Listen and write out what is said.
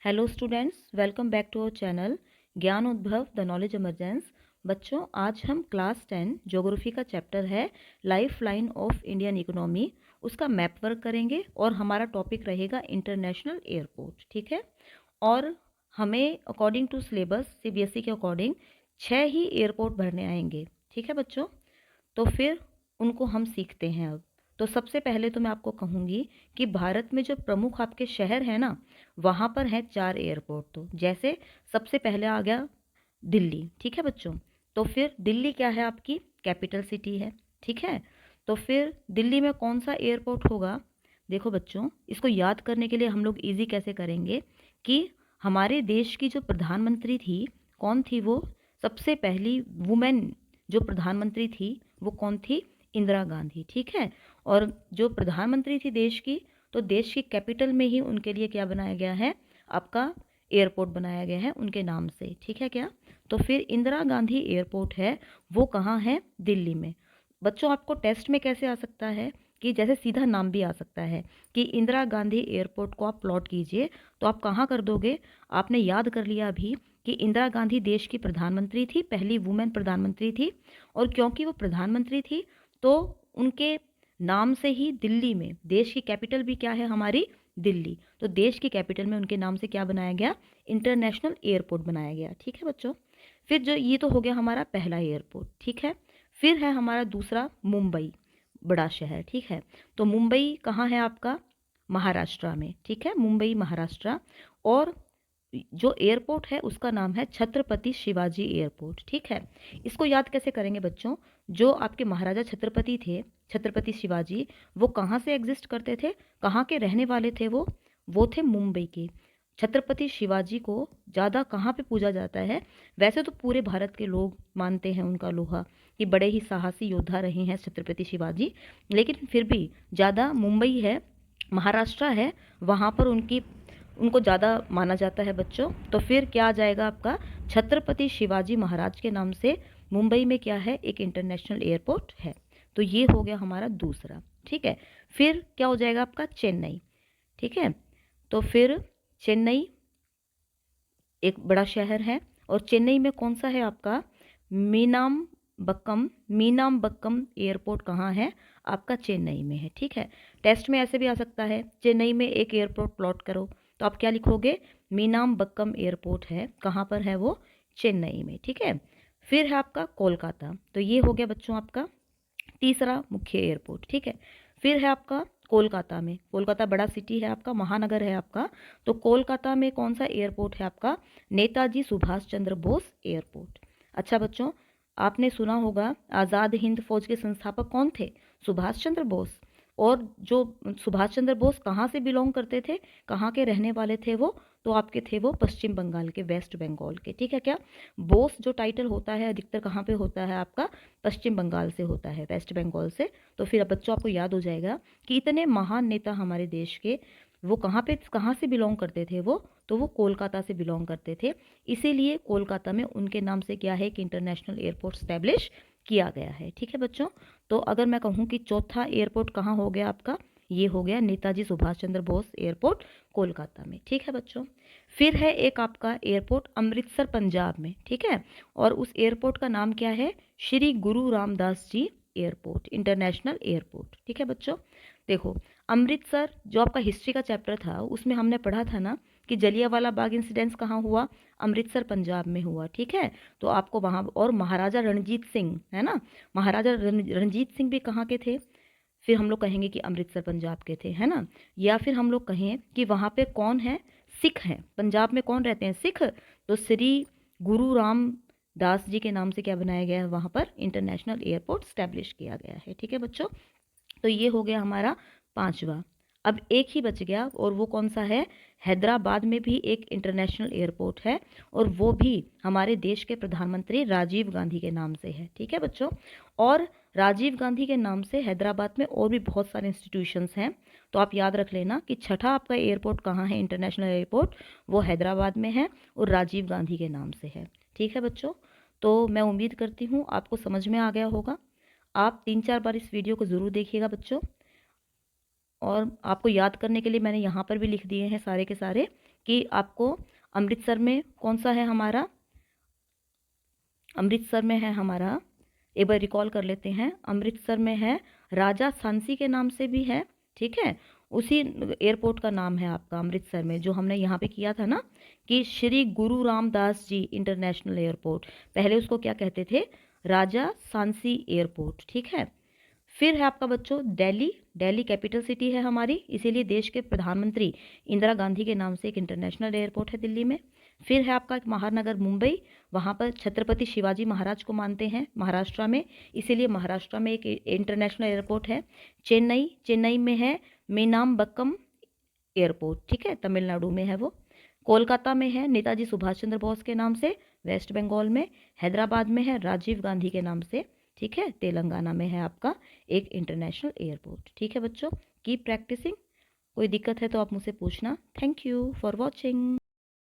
Hello students, welcome back to our channel Gyan Udbhav the knowledge emergence. बच्चों, आज हम class 10 geography का चैप्टर है life line of Indian economy, उसका मैप वर्क करेंगे और हमारा टॉपिक रहेगा इंटरनेशनल एयरपोर्ट। ठीक है। और हमें अकॉर्डिंग टू सिलेबस सीबीएसई के अकॉर्डिंग 6 ही एयरपोर्ट भरने आएंगे। ठीक है बच्चों, तो फिर उनको हम सीखते हैं अब। तो सबसे पहले तो मैं आपको कहूँगी कि भारत में जो प्रमुख आपके शहर हैं ना, वहाँ पर हैं 4 एयरपोर्ट। तो जैसे सबसे पहले आ गया दिल्ली। ठीक है बच्चों, तो फिर दिल्ली क्या है, आपकी कैपिटल सिटी है। ठीक है। तो फिर दिल्ली में कौन सा एयरपोर्ट होगा? देखो बच्चों, इसको याद करने के लिए हम लोग इजी कैसे करेंगे कि हमारे देश की जो प्रधानमंत्री थी, कौन थी वो? सबसे पहली वुमेन जो प्रधानमंत्री थी वो कौन थी? इंदिरा गांधी। ठीक है। और जो प्रधानमंत्री थी देश की, तो देश की कैपिटल में ही उनके लिए क्या बनाया गया है? आपका एयरपोर्ट बनाया गया है उनके नाम से। ठीक है क्या? तो फिर इंदिरा गांधी एयरपोर्ट है, वो कहाँ है? दिल्ली में। बच्चों, आपको टेस्ट में कैसे आ सकता है कि जैसे सीधा नाम भी आ सकता है कि इंदिरा गांधी एयरपोर्ट को आप प्लॉट कीजिए, तो आप कहाँ कर दोगे? आपने याद कर लिया अभी कि इंदिरा गांधी देश की प्रधानमंत्री थी, पहली वुमेन प्रधानमंत्री थी। और क्योंकि वो प्रधानमंत्री थी तो उनके नाम से ही दिल्ली में, देश की कैपिटल भी क्या है हमारी? दिल्ली। तो देश की कैपिटल में उनके नाम से क्या बनाया गया? इंटरनेशनल एयरपोर्ट बनाया गया। ठीक है बच्चों। फिर जो ये तो हो गया हमारा पहला एयरपोर्ट। ठीक है। फिर है हमारा दूसरा मुंबई, बड़ा शहर। ठीक है। तो मुंबई कहाँ है आपका? महाराष्ट्र में। ठीक है, मुंबई महाराष्ट्र। और जो एयरपोर्ट है उसका नाम है छत्रपति शिवाजी एयरपोर्ट। ठीक है। इसको याद कैसे करेंगे बच्चों? जो आपके महाराजा छत्रपति थे, छत्रपति शिवाजी, वो कहाँ से एग्जिस्ट करते थे, कहाँ के रहने वाले थे? वो थे मुंबई के। छत्रपति शिवाजी को ज़्यादा कहाँ पे पूजा जाता है? वैसे तो पूरे भारत के लोग मानते हैं उनका लोहा कि बड़े ही साहसी योद्धा रहे हैं छत्रपति शिवाजी, लेकिन फिर भी ज़्यादा मुंबई है, महाराष्ट्र है, वहाँ पर उनको ज़्यादा माना जाता है बच्चों। तो फिर क्या आ जाएगा आपका? छत्रपति शिवाजी महाराज के नाम से मुंबई में क्या है? एक इंटरनेशनल एयरपोर्ट है। तो ये हो गया हमारा दूसरा। ठीक है। फिर क्या हो जाएगा आपका? चेन्नई। ठीक है। तो फिर चेन्नई एक बड़ा शहर है, और चेन्नई में कौन सा है आपका? मीनाम बक्कम एयरपोर्ट कहाँ है? आपका चेन्नई में है। ठीक है। टेस्ट में ऐसे भी आ सकता है, चेन्नई में एक एयरपोर्ट प्लॉट करो, तो आप क्या लिखोगे? मीनाम बक्कम एयरपोर्ट है, कहाँ पर है वो? चेन्नई में। ठीक है। फिर है आपका कोलकाता। तो ये हो गया बच्चों आपका तीसरा मुख्य एयरपोर्ट। ठीक है। फिर है आपका कोलकाता में, कोलकाता बड़ा सिटी है आपका, महानगर है आपका। तो कोलकाता में कौन सा एयरपोर्ट है आपका? नेताजी सुभाष चंद्र बोस एयरपोर्ट। अच्छा बच्चों, आपने सुना होगा आज़ाद हिंद फौज के संस्थापक कौन थे? सुभाष चंद्र बोस। और जो सुभाष चंद्र बोस कहाँ से बिलोंग करते थे, कहाँ के रहने वाले थे वो? तो आपके थे वो पश्चिम बंगाल के, वेस्ट बंगाल के। ठीक है क्या? बोस जो टाइटल होता है अधिकतर कहाँ पे होता है आपका? पश्चिम बंगाल से होता है, वेस्ट बंगाल से। तो फिर अब बच्चों आपको याद हो जाएगा कि इतने महान नेता हमारे देश के, वो कहाँ से बिलोंग करते थे वो? तो वो कोलकाता से बिलोंग करते थे। इसीलिए कोलकाता में उनके नाम से क्या है कि इंटरनेशनल एयरपोर्ट स्टैब्लिश किया गया है। ठीक है बच्चों। तो अगर मैं कहूँ कि चौथा एयरपोर्ट कहाँ हो गया आपका, ये हो गया नेताजी सुभाष चंद्र बोस एयरपोर्ट, कोलकाता में। ठीक है बच्चों। फिर है एक आपका एयरपोर्ट अमृतसर पंजाब में। ठीक है। और उस एयरपोर्ट का नाम क्या है? श्री गुरु Ramdas ji airport, international airport. ठीक है बच्चों। देखो, अमृतसर जो आपका हिस्ट्री का चैप्टर था उसमें हमने पढ़ा था ना कि जलियांवाला बाग इंसिडेंस कहाँ हुआ? अमृतसर पंजाब में हुआ। ठीक है। तो आपको वहाँ, और महाराजा रणजीत सिंह है ना, महाराजा रणजीत सिंह भी कहाँ के थे? फिर हम लोग कहेंगे कि अमृतसर पंजाब के थे, है ना। या फिर हम लोग कहें कि वहाँ पे कौन है? सिख हैं। पंजाब में कौन रहते हैं? सिख। तो श्री गुरु रामदास जी के नाम से क्या बनाया गया है? वहाँ पर इंटरनेशनल एयरपोर्ट स्टैब्लिश किया गया है। ठीक है बच्चों। तो ये हो गया हमारा पांचवा। अब एक ही बच गया, और वो कौन सा है? हैदराबाद में भी एक इंटरनेशनल एयरपोर्ट है, और वो भी हमारे देश के प्रधानमंत्री राजीव गांधी के नाम से है। ठीक है बच्चों। और राजीव गांधी के नाम से हैदराबाद में और भी बहुत सारे इंस्टीट्यूशंस हैं। तो आप याद रख लेना कि छठा आपका एयरपोर्ट कहाँ है, इंटरनेशनल एयरपोर्ट, वो हैदराबाद में है और राजीव गांधी के नाम से है। ठीक है बच्चों। तो मैं उम्मीद करती हूँ आपको समझ में आ गया होगा। आप 3-4 बार इस वीडियो को ज़रूर देखिएगा बच्चों। और आपको याद करने के लिए मैंने यहाँ पर भी लिख दिए हैं सारे के सारे कि आपको अमृतसर में कौन सा है हमारा, अमृतसर में है हमारा, एक बार रिकॉल कर लेते हैं, अमृतसर में है राजा सांसी के नाम से भी है, ठीक है। उसी एयरपोर्ट का नाम है आपका अमृतसर में, जो हमने यहाँ पे किया था ना कि श्री गुरु रामदास जी इंटरनेशनल एयरपोर्ट, पहले उसको क्या कहते थे, राजा सांसी एयरपोर्ट, ठीक है। फिर है आपका बच्चों दिल्ली, दिल्ली कैपिटल सिटी है हमारी, इसीलिए देश के प्रधानमंत्री इंदिरा गांधी के नाम से एक इंटरनेशनल एयरपोर्ट है दिल्ली में। फिर है आपका महानगर मुंबई, वहाँ पर छत्रपति शिवाजी महाराज को मानते हैं महाराष्ट्र में, इसीलिए महाराष्ट्र में एक इंटरनेशनल एयरपोर्ट है। चेन्नई, चेन्नई में है मेनाम्बक्कम एयरपोर्ट, ठीक है, तमिलनाडु में है वो। कोलकाता में है नेताजी सुभाष चंद्र बोस के नाम से, वेस्ट बंगाल में। हैदराबाद में है राजीव गांधी के नाम से, ठीक है, तेलंगाना में है आपका एक इंटरनेशनल एयरपोर्ट, ठीक है बच्चों। कीप प्रैक्टिसिंग, कोई दिक्कत है तो आप मुझसे पूछना। Thank you for watching.